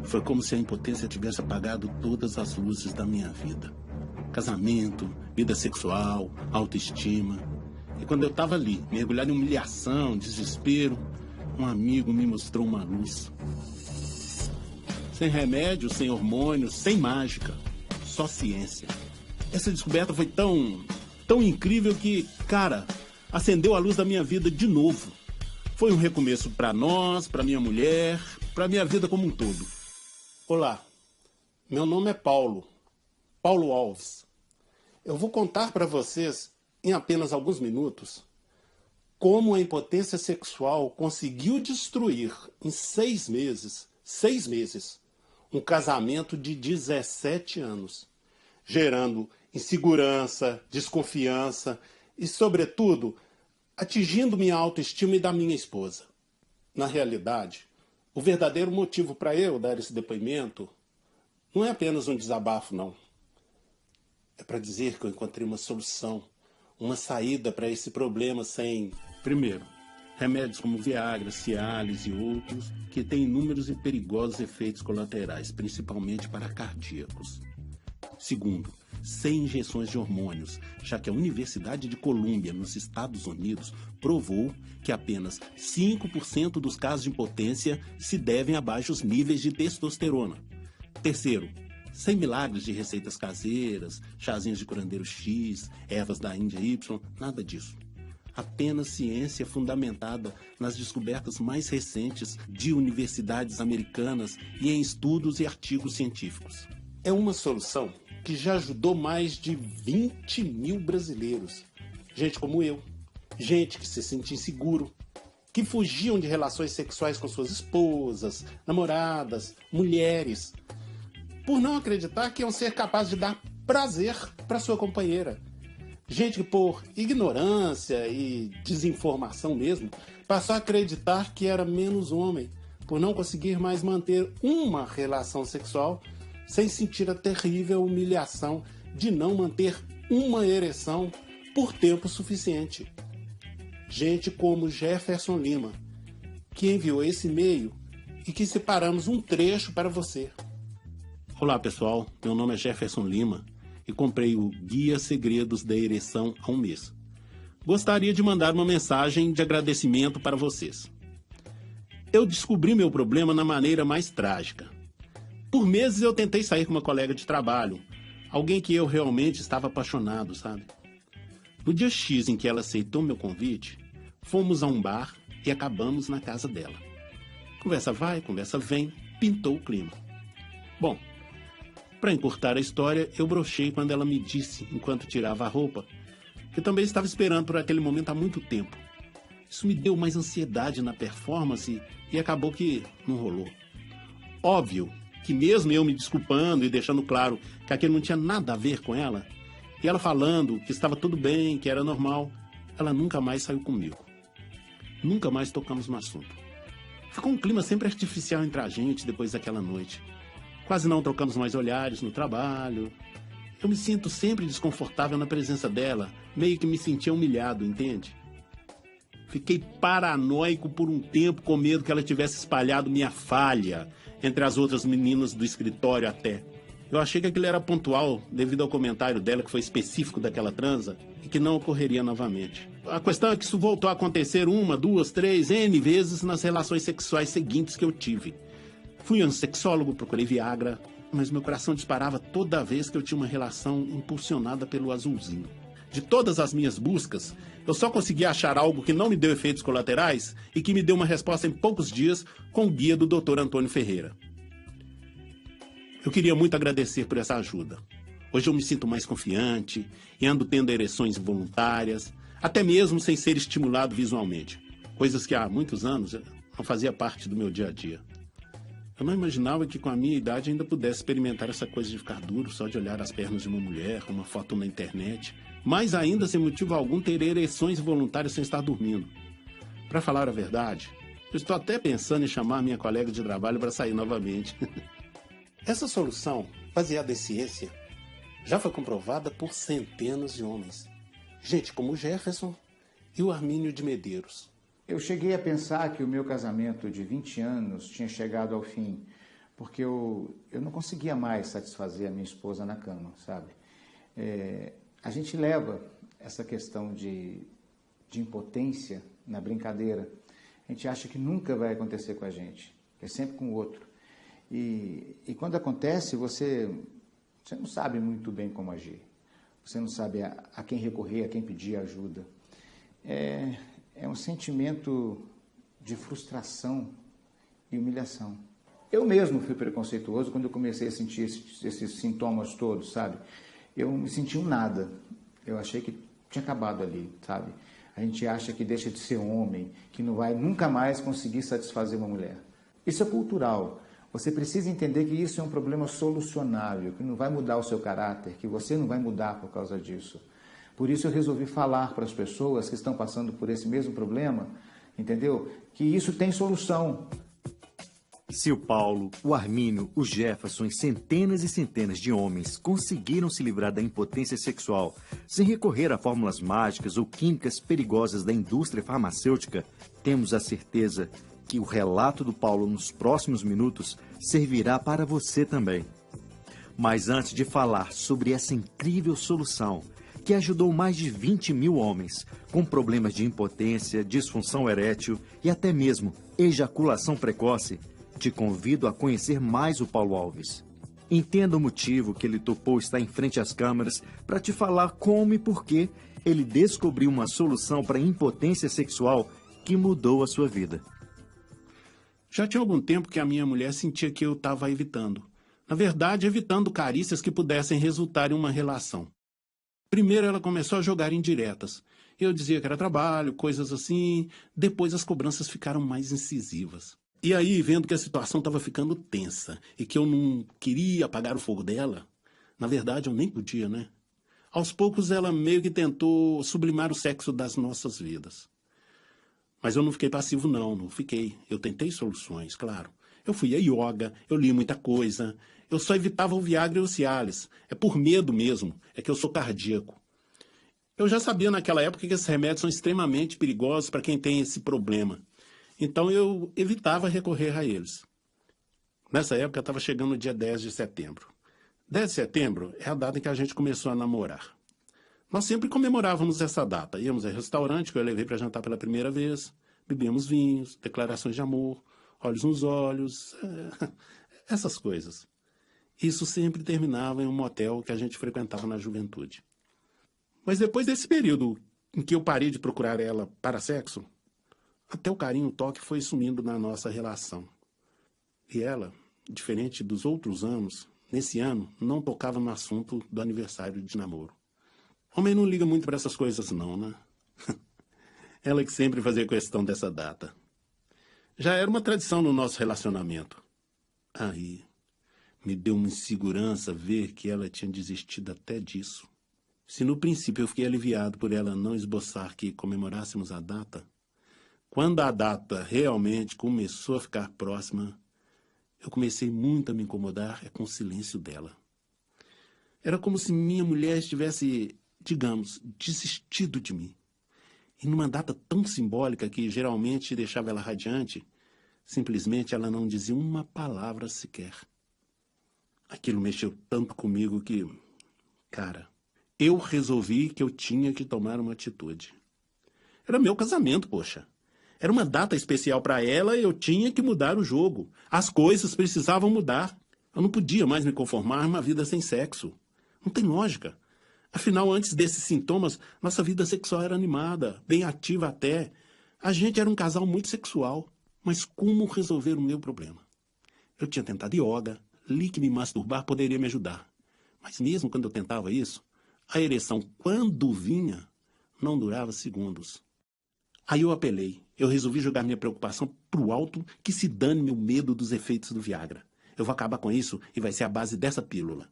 Foi como se a impotência tivesse apagado todas as luzes da minha vida. Casamento, vida sexual, autoestima. E quando eu estava ali, mergulhado em humilhação, desespero, um amigo me mostrou uma luz. Sem remédio, sem hormônios, sem mágica. Só ciência. Essa descoberta foi tão incrível que, cara, acendeu a luz da minha vida de novo. Foi um recomeço para nós, para minha mulher, para minha vida como um todo. Olá, meu nome é Paulo Alves. Eu vou contar para vocês, em apenas alguns minutos, como a impotência sexual conseguiu destruir, em 6 meses, um casamento de 17 anos, gerando insegurança, desconfiança e, sobretudo, atingindo minha autoestima e da minha esposa. Na realidade, o verdadeiro motivo para eu dar esse depoimento não é apenas um desabafo, não. É para dizer que eu encontrei uma solução, uma saída para esse problema sem, primeiro, remédios como Viagra, Cialis e outros que têm inúmeros e perigosos efeitos colaterais, principalmente para cardíacos. Segundo, sem injeções de hormônios, já que a Universidade de Colômbia, nos Estados Unidos, provou que apenas 5% dos casos de impotência se devem a baixos níveis de testosterona. Terceiro, sem milagres de receitas caseiras, chazinhos de curandeiro X, ervas da Índia Y, nada disso. Apenas ciência fundamentada nas descobertas mais recentes de universidades americanas e em estudos e artigos científicos. É uma solução que já ajudou mais de 20 mil brasileiros. Gente como eu, gente que se sentia inseguro, que fugiam de relações sexuais com suas esposas, namoradas, mulheres, por não acreditar que iam ser capazes de dar prazer para sua companheira. Gente que por ignorância e desinformação mesmo, passou a acreditar que era menos homem, por não conseguir mais manter uma relação sexual sem sentir a terrível humilhação de não manter uma ereção por tempo suficiente. Gente como Jefferson Lima, que enviou esse e-mail e que separamos um trecho para você. Olá pessoal, meu nome é Jefferson Lima e comprei o Guia Segredos da Ereção há um mês. Gostaria de mandar uma mensagem de agradecimento para vocês. Eu descobri meu problema na maneira mais trágica. Por meses eu tentei sair com uma colega de trabalho, alguém que eu realmente estava apaixonado, sabe? No dia X em que ela aceitou meu convite, fomos a um bar e acabamos na casa dela. Conversa vai, conversa vem, pintou o clima. Bom, para encurtar a história, eu brochei quando ela me disse, enquanto tirava a roupa, que também estava esperando por aquele momento há muito tempo. Isso me deu mais ansiedade na performance e acabou que não rolou. Óbvio que mesmo eu me desculpando e deixando claro que aquilo não tinha nada a ver com ela, e ela falando que estava tudo bem, que era normal, ela nunca mais saiu comigo. Nunca mais tocamos no assunto. Ficou um clima sempre artificial entre a gente depois daquela noite. Quase não trocamos mais olhares no trabalho. Eu me sinto sempre desconfortável na presença dela, meio que me sentia humilhado, entende? Fiquei paranoico por um tempo com medo que ela tivesse espalhado minha falha entre as outras meninas do escritório até. Eu achei que aquilo era pontual devido ao comentário dela que foi específico daquela transa e que não ocorreria novamente. A questão é que isso voltou a acontecer 1, 2, 3, N vezes nas relações sexuais seguintes que eu tive. Fui a um sexólogo, procurei Viagra, mas meu coração disparava toda vez que eu tinha uma relação impulsionada pelo azulzinho. De todas as minhas buscas, eu só consegui achar algo que não me deu efeitos colaterais e que me deu uma resposta em poucos dias com o guia do Dr. Antônio Ferreira. Eu queria muito agradecer por essa ajuda. Hoje eu me sinto mais confiante e ando tendo ereções involuntárias, até mesmo sem ser estimulado visualmente, coisas que há muitos anos não fazia parte do meu dia a dia. Eu não imaginava que com a minha idade ainda pudesse experimentar essa coisa de ficar duro só de olhar as pernas de uma mulher, uma foto na internet, mas ainda sem motivo algum ter ereções involuntárias sem estar dormindo. Para falar a verdade, eu estou até pensando em chamar minha colega de trabalho para sair novamente. Essa solução, baseada em ciência, já foi comprovada por centenas de homens. Gente como o Jefferson e o Armínio de Medeiros. Eu cheguei a pensar que o meu casamento de 20 anos tinha chegado ao fim, porque eu não conseguia mais satisfazer a minha esposa na cama, sabe? A gente leva essa questão de impotência na brincadeira. A gente acha que nunca vai acontecer com a gente, é sempre com o outro. E quando acontece, você não sabe muito bem como agir. Você não sabe a quem recorrer, a quem pedir ajuda. É um sentimento de frustração e humilhação. Eu mesmo fui preconceituoso quando eu comecei a sentir esses sintomas todos, sabe? Eu me senti um nada. Eu achei que tinha acabado ali, sabe? A gente acha que deixa de ser homem, que não vai nunca mais conseguir satisfazer uma mulher. Isso é cultural. Você precisa entender que isso é um problema solucionável, que não vai mudar o seu caráter, que você não vai mudar por causa disso. Por isso eu resolvi falar para as pessoas que estão passando por esse mesmo problema, entendeu? Que isso tem solução. Se o Paulo, o Armínio, o Jefferson e centenas de homens conseguiram se livrar da impotência sexual sem recorrer a fórmulas mágicas ou químicas perigosas da indústria farmacêutica, temos a certeza que o relato do Paulo nos próximos minutos servirá para você também. Mas antes de falar sobre essa incrível solução, que ajudou mais de 20 mil homens com problemas de impotência, disfunção erétil e até mesmo ejaculação precoce, te convido a conhecer mais o Paulo Alves. Entenda o motivo que ele topou estar em frente às câmeras para te falar como e por que ele descobriu uma solução para a impotência sexual que mudou a sua vida. Já tinha algum tempo que a minha mulher sentia que eu estava evitando. Na verdade, evitando carícias que pudessem resultar em uma relação. Primeiro ela começou a jogar indiretas. Eu dizia que era trabalho, coisas assim. Depois as cobranças ficaram mais incisivas. E aí, vendo que a situação estava ficando tensa e que eu não queria apagar o fogo dela, na verdade eu nem podia, né? Aos poucos ela meio que tentou sublimar o sexo das nossas vidas. Mas eu não fiquei passivo não fiquei. Eu tentei soluções, claro. Eu fui a yoga, eu li muita coisa. Eu só evitava o Viagra e o Cialis. É por medo mesmo, é que eu sou cardíaco. Eu já sabia naquela época que esses remédios são extremamente perigosos para quem tem esse problema. Então eu evitava recorrer a eles. Nessa época estava chegando o dia 10 de setembro. 10 de setembro é a data em que a gente começou a namorar. Nós sempre comemorávamos essa data. Íamos ao restaurante que eu levei para jantar pela primeira vez, bebíamos vinhos, declarações de amor, olhos nos olhos, essas coisas. Isso sempre terminava em um motel que a gente frequentava na juventude. Mas depois desse período em que eu parei de procurar ela para sexo, até o carinho, o toque foi sumindo na nossa relação. E ela, diferente dos outros anos, nesse ano não tocava no assunto do aniversário de namoro. Homem não liga muito para essas coisas não, né? Ela que sempre fazia questão dessa data. Já era uma tradição no nosso relacionamento. Aí, me deu uma insegurança ver que ela tinha desistido até disso. Se no princípio eu fiquei aliviado por ela não esboçar que comemorássemos a data, quando a data realmente começou a ficar próxima, eu comecei muito a me incomodar com o silêncio dela. Era como se minha mulher estivesse, digamos, desistido de mim. E numa data tão simbólica que geralmente deixava ela radiante, simplesmente ela não dizia uma palavra sequer. Aquilo mexeu tanto comigo que, cara, eu resolvi que eu tinha que tomar uma atitude. Era meu casamento, poxa. Era uma data especial para ela e eu tinha que mudar o jogo. As coisas precisavam mudar. Eu não podia mais me conformar a uma vida sem sexo. Não tem lógica. Afinal, antes desses sintomas, nossa vida sexual era animada, bem ativa até. A gente era um casal muito sexual. Mas como resolver o meu problema? Eu tinha tentado yoga, li que me masturbar poderia me ajudar. Mas mesmo quando eu tentava isso, a ereção, quando vinha, não durava segundos. Aí eu apelei. Eu resolvi jogar minha preocupação pro alto, que se dane meu medo dos efeitos do Viagra. Eu vou acabar com isso e vai ser a base dessa pílula.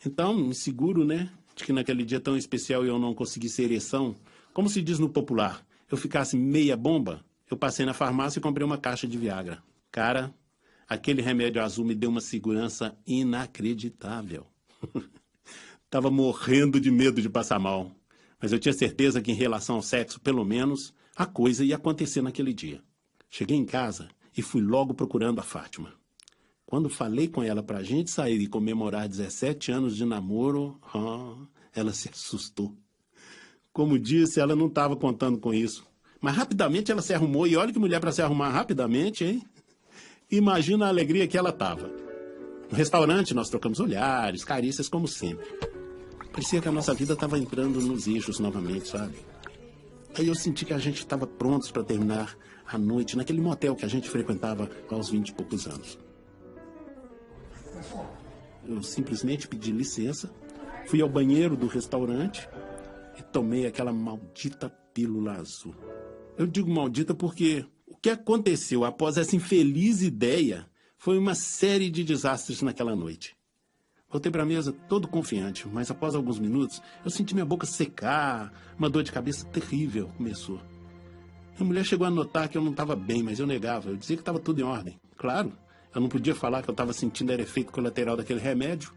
Então, me seguro, né, de que naquele dia tão especial eu não conseguisse ereção. Como se diz no popular, eu ficasse meia bomba, eu passei na farmácia e comprei uma caixa de Viagra. Cara, aquele remédio azul me deu uma segurança inacreditável. Tava morrendo de medo de passar mal. Mas eu tinha certeza que em relação ao sexo, pelo menos, a coisa ia acontecer naquele dia. Cheguei em casa e fui logo procurando a Fátima. Quando falei com ela pra gente sair e comemorar 17 anos de namoro, ela se assustou. Como disse, ela não estava contando com isso. Mas rapidamente ela se arrumou, e olha que mulher para se arrumar rapidamente, hein? Imagina a alegria que ela estava. No restaurante nós trocamos olhares, carícias como sempre. Parecia que a nossa vida estava entrando nos eixos novamente, sabe? Aí eu senti que a gente estava prontos para terminar a noite naquele motel que a gente frequentava aos 20 e poucos anos. Eu simplesmente pedi licença, fui ao banheiro do restaurante e tomei aquela maldita pílula azul. Eu digo maldita porque o que aconteceu após essa infeliz ideia foi uma série de desastres naquela noite. Voltei para a mesa todo confiante, mas após alguns minutos eu senti minha boca secar, uma dor de cabeça terrível começou. A mulher chegou a notar que eu não estava bem, mas eu negava. Eu dizia que estava tudo em ordem. Claro, eu não podia falar que eu estava sentindo era efeito colateral daquele remédio.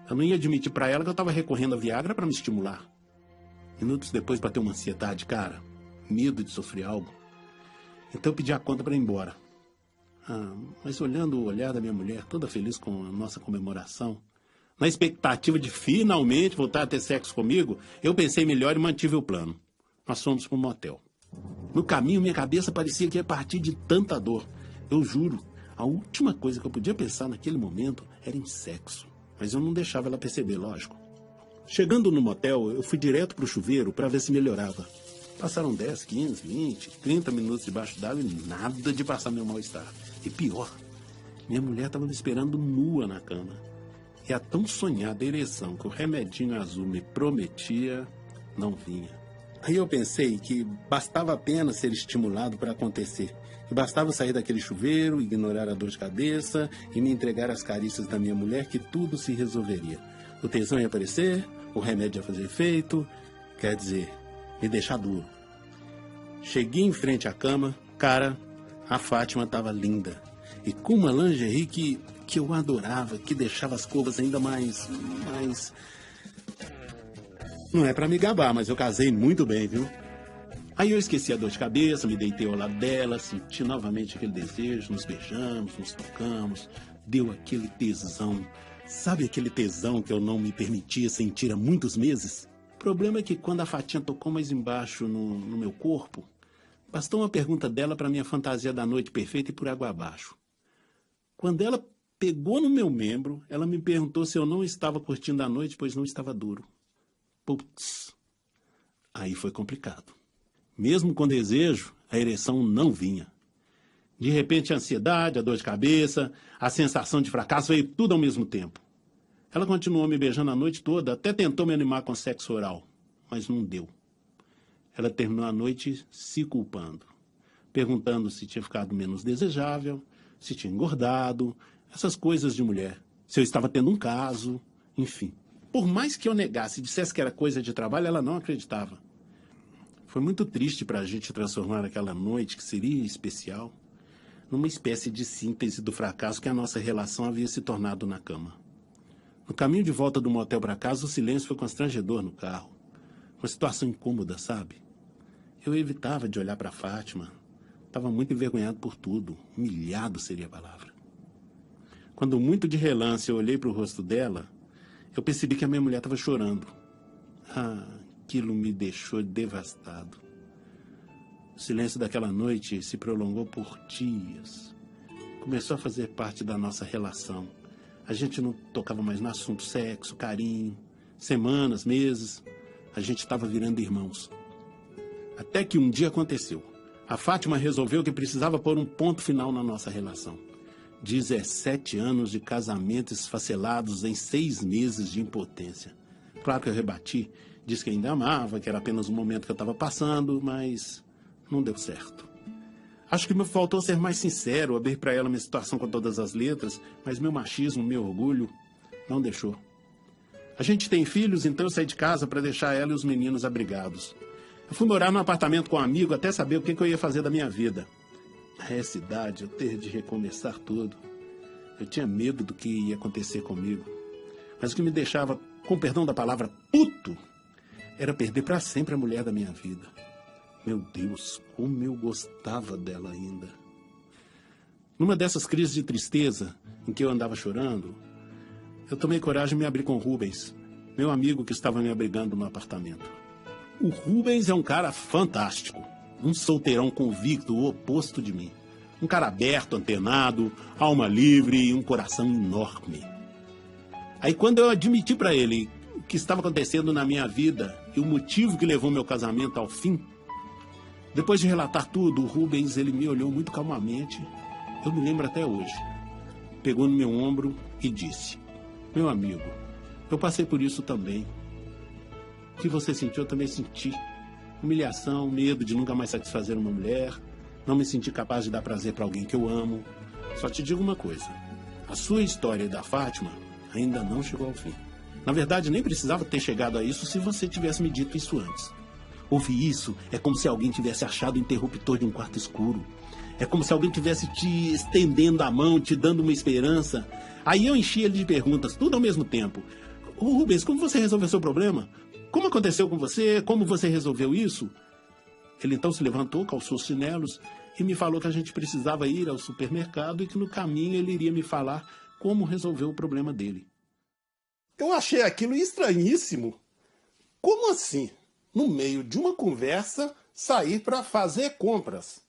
Eu não ia admitir para ela que eu estava recorrendo a Viagra para me estimular. Minutos depois bateu uma ansiedade, cara. Medo de sofrer algo. Então eu pedi a conta para ir embora. Mas olhando o olhar da minha mulher, toda feliz com a nossa comemoração, na expectativa de finalmente voltar a ter sexo comigo, eu pensei melhor e mantive o plano. Nós fomos para um motel. No caminho, minha cabeça parecia que ia partir de tanta dor. Eu juro, a última coisa que eu podia pensar naquele momento era em sexo. Mas eu não deixava ela perceber, lógico. Chegando no motel, eu fui direto para o chuveiro para ver se melhorava. Passaram 10, 15, 20, 30 minutos debaixo d'água e nada de passar meu mal-estar. E pior, minha mulher estava me esperando nua na cama. E a tão sonhada ereção que o remedinho azul me prometia não vinha. Aí eu pensei que bastava apenas ser estimulado para acontecer. Que bastava sair daquele chuveiro, ignorar a dor de cabeça e me entregar às carícias da minha mulher que tudo se resolveria. O tesão ia aparecer, o remédio ia fazer efeito, quer dizer, me deixar duro. Cheguei em frente à cama, cara, a Fátima estava linda. E com uma lingerie que eu adorava, que deixava as curvas ainda mais... Não é pra me gabar, mas eu casei muito bem, viu? Aí eu esqueci a dor de cabeça, me deitei ao lado dela, senti novamente aquele desejo, nos beijamos, nos tocamos, deu aquele tesão. Sabe aquele tesão que eu não me permitia sentir há muitos meses? O problema é que quando a Fatinha tocou mais embaixo no meu corpo, bastou uma pergunta dela para minha fantasia da noite perfeita e por água abaixo. Quando ela pegou no meu membro, ela me perguntou se eu não estava curtindo a noite, pois não estava duro. Putz, aí foi complicado. Mesmo com desejo, a ereção não vinha. De repente a ansiedade, a dor de cabeça, a sensação de fracasso veio tudo ao mesmo tempo. Ela continuou me beijando a noite toda, até tentou me animar com sexo oral, mas não deu. Ela terminou a noite se culpando, perguntando se tinha ficado menos desejável, se tinha engordado, essas coisas de mulher, se eu estava tendo um caso, enfim. Por mais que eu negasse e dissesse que era coisa de trabalho, ela não acreditava. Foi muito triste para a gente transformar aquela noite, que seria especial, numa espécie de síntese do fracasso que a nossa relação havia se tornado na cama. No caminho de volta do motel para casa, o silêncio foi constrangedor no carro. Uma situação incômoda, sabe? Eu evitava de olhar para Fátima. Estava muito envergonhado por tudo. Humilhado seria a palavra. Quando muito de relance eu olhei para o rosto dela, eu percebi que a minha mulher estava chorando. Aquilo me deixou devastado. O silêncio daquela noite se prolongou por dias. Começou a fazer parte da nossa relação. A gente não tocava mais no assunto sexo, carinho. Semanas, meses, a gente estava virando irmãos. Até que um dia aconteceu. A Fátima resolveu que precisava pôr um ponto final na nossa relação. 17 anos de casamento esfacelados em 6 meses de impotência. Claro que eu rebati, disse que ainda amava, que era apenas um momento que eu estava passando, mas não deu certo. Acho que me faltou ser mais sincero, abrir para ela minha situação com todas as letras, mas meu machismo, meu orgulho, não deixou. A gente tem filhos, então eu saí de casa para deixar ela e os meninos abrigados. Eu fui morar num apartamento com um amigo até saber o que eu ia fazer da minha vida. A essa idade, eu ter de recomeçar tudo. Eu tinha medo do que ia acontecer comigo. Mas o que me deixava, com perdão da palavra, puto, era perder para sempre a mulher da minha vida. Meu Deus, como eu gostava dela ainda. Numa dessas crises de tristeza em que eu andava chorando, eu tomei coragem de me abrir com o Rubens, meu amigo que estava me abrigando no apartamento. O Rubens é um cara fantástico, um solteirão convicto, o oposto de mim. Um cara aberto, antenado, alma livre e um coração enorme. Aí quando eu admiti para ele o que estava acontecendo na minha vida e o motivo que levou meu casamento ao fim, depois de relatar tudo, o Rubens ele me olhou muito calmamente, eu me lembro até hoje. Pegou no meu ombro e disse: meu amigo, eu passei por isso também. O que você sentiu, eu também senti. Humilhação, medo de nunca mais satisfazer uma mulher, não me sentir capaz de dar prazer para alguém que eu amo. Só te digo uma coisa, a sua história da Fátima ainda não chegou ao fim. Na verdade, nem precisava ter chegado a isso se você tivesse me dito isso antes. Ouvir isso é como se alguém tivesse achado o interruptor de um quarto escuro. É como se alguém tivesse te estendendo a mão, te dando uma esperança. Aí eu enchi ele de perguntas, tudo ao mesmo tempo. Ô Rubens, como você resolveu seu problema? Como aconteceu com você? Como você resolveu isso? Ele então se levantou, calçou os chinelos e me falou que a gente precisava ir ao supermercado e que no caminho ele iria me falar como resolver o problema dele. Eu achei aquilo estranhíssimo. Como assim? No meio de uma conversa, sair para fazer compras?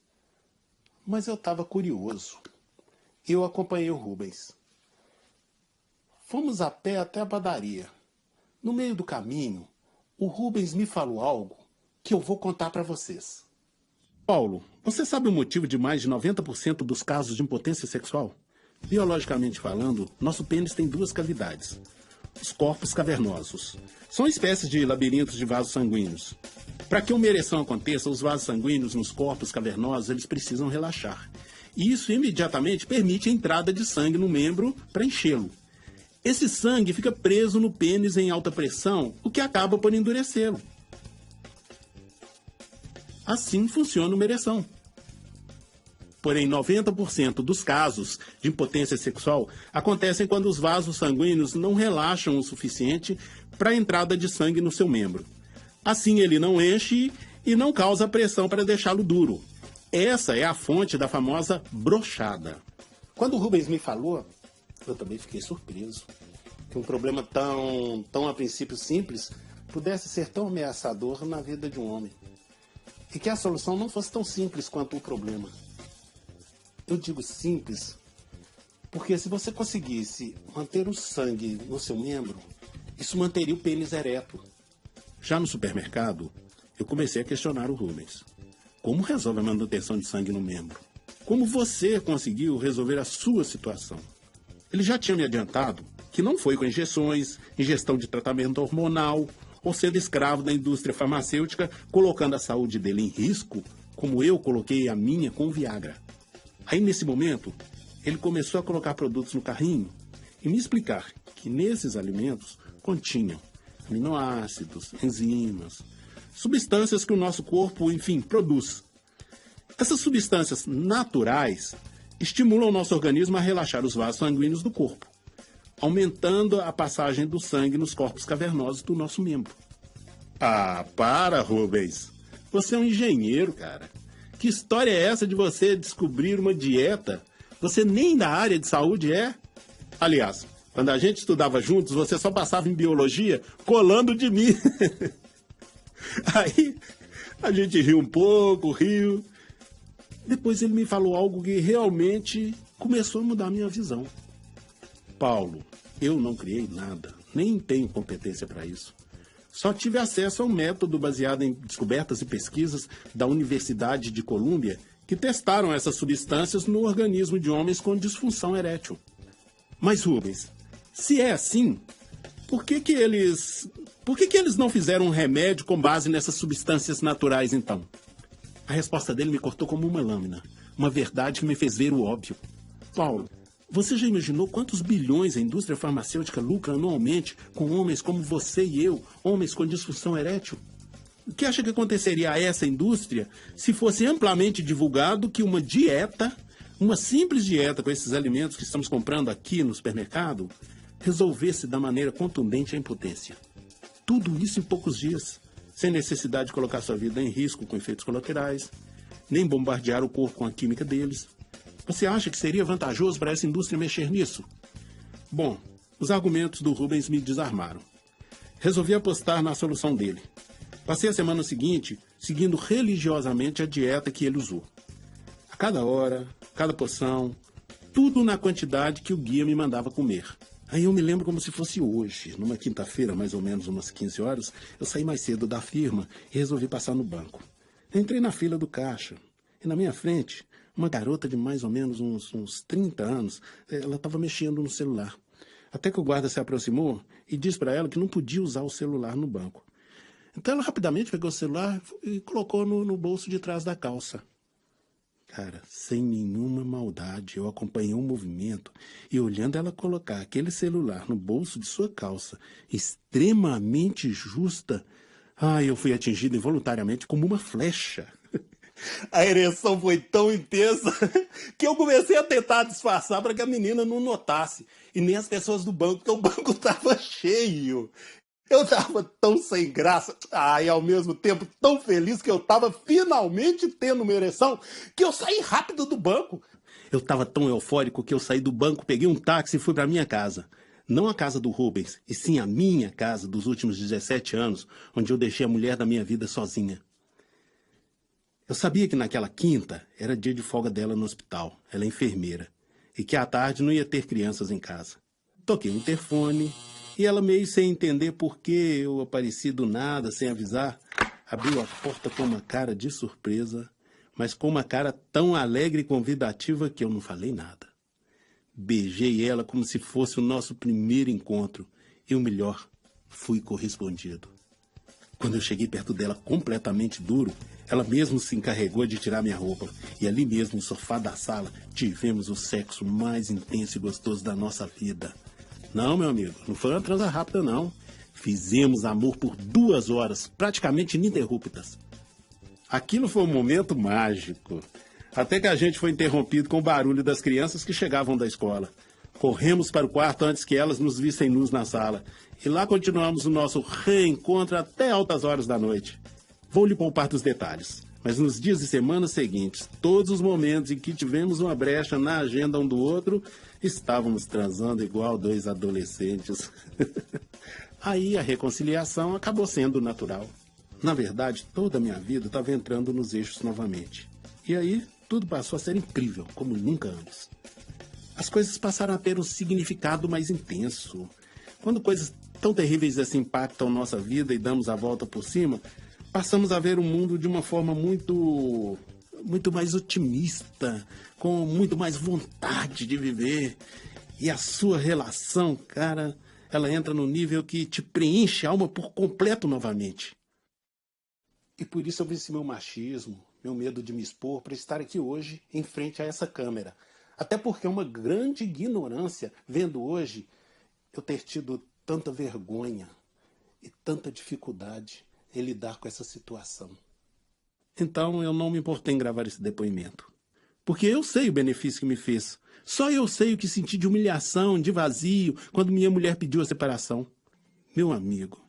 Mas eu estava curioso. Eu acompanhei o Rubens. Fomos a pé até a padaria. No meio do caminho, o Rubens me falou algo que eu vou contar para vocês. Paulo, você sabe o motivo de mais de 90% dos casos de impotência sexual? Biologicamente falando, nosso pênis tem duas cavidades. Os corpos cavernosos. São espécies de labirintos de vasos sanguíneos. Para que uma ereção aconteça, os vasos sanguíneos nos corpos cavernosos eles precisam relaxar. E isso imediatamente permite a entrada de sangue no membro para enchê-lo. Esse sangue fica preso no pênis em alta pressão, o que acaba por endurecê-lo. Assim funciona uma ereção. Porém, 90% dos casos de impotência sexual acontecem quando os vasos sanguíneos não relaxam o suficiente para a entrada de sangue no seu membro. Assim, ele não enche e não causa pressão para deixá-lo duro. Essa é a fonte da famosa brochada. Quando o Rubens me falou, eu também fiquei surpreso. Que um problema tão a princípio simples pudesse ser tão ameaçador na vida de um homem. E que a solução não fosse tão simples quanto o problema. Eu digo simples porque se você conseguisse manter o sangue no seu membro, isso manteria o pênis ereto. Já no supermercado, eu comecei a questionar o Rubens. Como resolve a manutenção de sangue no membro? Como você conseguiu resolver a sua situação? Ele já tinha me adiantado que não foi com injeções, ingestão de tratamento hormonal ou sendo escravo da indústria farmacêutica, colocando a saúde dele em risco, como eu coloquei a minha com o Viagra. Aí, nesse momento, ele começou a colocar produtos no carrinho e me explicar que nesses alimentos continham aminoácidos, enzimas, substâncias que o nosso corpo, enfim, produz. Essas substâncias naturais estimulam o nosso organismo a relaxar os vasos sanguíneos do corpo, aumentando a passagem do sangue nos corpos cavernosos do nosso membro. Ah, para, Rubens! Você é um engenheiro, cara. Que história é essa de você descobrir uma dieta? Você nem da área de saúde é? Aliás, quando a gente estudava juntos, você só passava em biologia colando de mim. Aí a gente riu um pouco, riu. Depois ele me falou algo que realmente começou a mudar a minha visão. Paulo, eu não criei nada, nem tenho competência para isso. Só tive acesso a um método baseado em descobertas e pesquisas da Universidade de Colômbia que testaram essas substâncias no organismo de homens com disfunção erétil. Mas, Rubens, se é assim, por que eles não fizeram um remédio com base nessas substâncias naturais, então? A resposta dele me cortou como uma lâmina, uma verdade que me fez ver o óbvio. Paulo, você já imaginou quantos bilhões a indústria farmacêutica lucra anualmente com homens como você e eu, homens com disfunção erétil? O que acha que aconteceria a essa indústria se fosse amplamente divulgado que uma dieta, uma simples dieta com esses alimentos que estamos comprando aqui no supermercado, resolvesse da maneira contundente a impotência? Tudo isso em poucos dias, sem necessidade de colocar sua vida em risco com efeitos colaterais, nem bombardear o corpo com a química deles. Você acha que seria vantajoso para essa indústria mexer nisso? Bom, os argumentos do Rubens me desarmaram. Resolvi apostar na solução dele. Passei a semana seguinte seguindo religiosamente a dieta que ele usou. A cada hora, cada porção, tudo na quantidade que o guia me mandava comer. Aí eu me lembro como se fosse hoje, numa quinta-feira, mais ou menos umas 15 horas, eu saí mais cedo da firma e resolvi passar no banco. Entrei na fila do caixa e na minha frente, uma garota de mais ou menos uns 30 anos, ela estava mexendo no celular. Até que o guarda se aproximou e disse para ela que não podia usar o celular no banco. Então ela rapidamente pegou o celular e colocou no bolso de trás da calça. Cara, sem nenhuma maldade, eu acompanhei o movimento e olhando ela colocar aquele celular no bolso de sua calça, extremamente justa, eu fui atingido involuntariamente como uma flecha. A ereção foi tão intensa que eu comecei a tentar disfarçar para que a menina não notasse. E nem as pessoas do banco, porque o banco estava cheio. Eu estava tão sem graça, e ao mesmo tempo tão feliz que eu estava finalmente tendo uma ereção, que eu saí rápido do banco. Eu estava tão eufórico que eu saí do banco, peguei um táxi e fui para minha casa. Não a casa do Rubens, e sim a minha casa dos últimos 17 anos, onde eu deixei a mulher da minha vida sozinha. Eu sabia que naquela quinta era dia de folga dela no hospital, ela é enfermeira, e que à tarde não ia ter crianças em casa. Toquei o interfone e ela, meio sem entender por que eu apareci do nada, sem avisar, abriu a porta com uma cara de surpresa, mas com uma cara tão alegre e convidativa que eu não falei nada. Beijei ela como se fosse o nosso primeiro encontro e, o melhor, fui correspondido. Quando eu cheguei perto dela completamente duro, ela mesmo se encarregou de tirar minha roupa. E ali mesmo, no sofá da sala, tivemos o sexo mais intenso e gostoso da nossa vida. Não, meu amigo, não foi uma transa rápida, não. Fizemos amor por 2 horas, praticamente ininterruptas. Aquilo foi um momento mágico. Até que a gente foi interrompido com o barulho das crianças que chegavam da escola. Corremos para o quarto antes que elas nos vissem nus na sala. E lá continuamos o nosso reencontro até altas horas da noite. Vou lhe poupar dos detalhes, mas nos dias e semanas seguintes, todos os momentos em que tivemos uma brecha na agenda um do outro, estávamos transando igual 2 adolescentes. Aí a reconciliação acabou sendo natural. Na verdade, toda a minha vida estava entrando nos eixos novamente. E aí, tudo passou a ser incrível, como nunca antes. As coisas passaram a ter um significado mais intenso. Quando coisas tão terríveis assim impactam nossa vida e damos a volta por cima, passamos a ver o mundo de uma forma muito mais otimista, com muito mais vontade de viver. E a sua relação, cara, ela entra no nível que te preenche a alma por completo novamente. E por isso eu venci meu machismo, meu medo de me expor para estar aqui hoje em frente a essa câmera. Até porque é uma grande ignorância, vendo hoje, eu ter tido tanta vergonha e tanta dificuldade em lidar com essa situação. Então eu não me importei em gravar esse depoimento. Porque eu sei o benefício que me fez. Só eu sei o que senti de humilhação, de vazio, quando minha mulher pediu a separação. Meu amigo,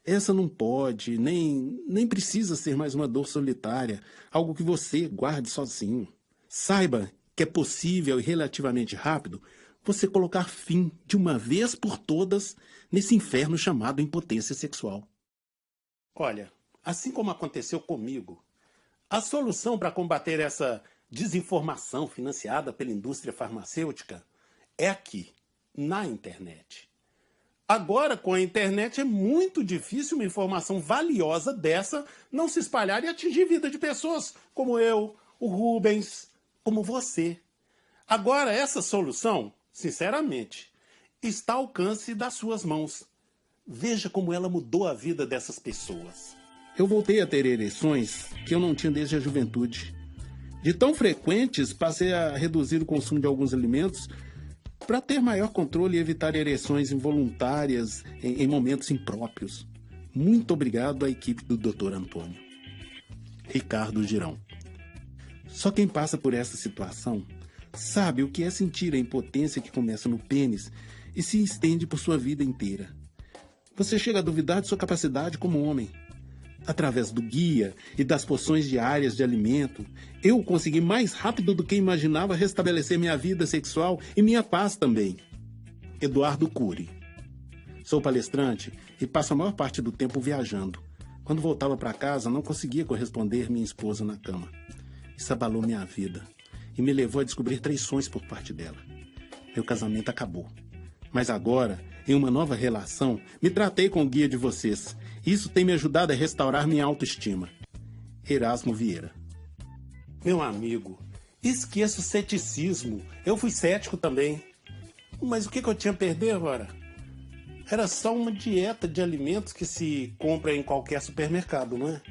essa não pode, nem precisa ser mais uma dor solitária, algo que você guarde sozinho. Saiba que é possível e relativamente rápido você colocar fim, de uma vez por todas, nesse inferno chamado impotência sexual. Olha, assim como aconteceu comigo, a solução para combater essa desinformação financiada pela indústria farmacêutica é aqui, na internet. Agora, com a internet, é muito difícil uma informação valiosa dessa não se espalhar e atingir a vida de pessoas como eu, o Rubens, como você. Agora, essa solução, sinceramente, está ao alcance das suas mãos. Veja como ela mudou a vida dessas pessoas. Eu voltei a ter ereções que eu não tinha desde a juventude. De tão frequentes, passei a reduzir o consumo de alguns alimentos para ter maior controle e evitar ereções involuntárias em momentos impróprios. Muito obrigado à equipe do Dr. Antônio. Ricardo Girão. Só quem passa por essa situação sabe o que é sentir a impotência que começa no pênis e se estende por sua vida inteira. Você chega a duvidar de sua capacidade como homem. Através do guia e das porções diárias de alimento, eu consegui mais rápido do que imaginava restabelecer minha vida sexual e minha paz também. Eduardo Cury. Sou palestrante e passo a maior parte do tempo viajando. Quando voltava para casa, não conseguia corresponder minha esposa na cama. Isso abalou minha vida e me levou a descobrir traições por parte dela. Meu casamento acabou. Mas agora, em uma nova relação, me tratei com o guia de vocês. Isso tem me ajudado a restaurar minha autoestima. Erasmo Vieira. Meu amigo, esqueça o ceticismo. Eu fui cético também. Mas o que eu tinha a perder agora? Era só uma dieta de alimentos que se compra em qualquer supermercado, não é?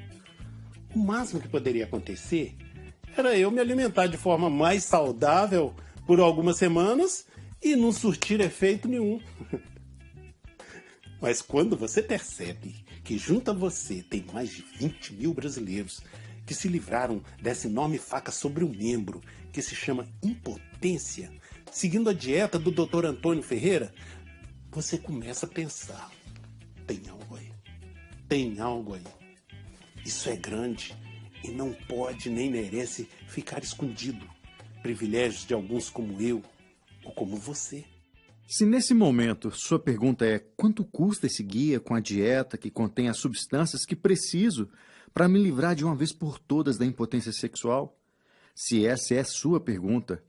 O máximo que poderia acontecer era eu me alimentar de forma mais saudável por algumas semanas e não surtir efeito nenhum. Mas quando você percebe que junto a você tem mais de 20 mil brasileiros que se livraram dessa enorme faca sobre o membro que se chama impotência, seguindo a dieta do Dr. Antônio Ferreira, você começa a pensar, tem algo aí, tem algo aí. Isso é grande e não pode nem merece ficar escondido. Privilégios de alguns como eu ou como você. Se nesse momento sua pergunta é quanto custa esse guia com a dieta que contém as substâncias que preciso para me livrar de uma vez por todas da impotência sexual, se essa é sua pergunta,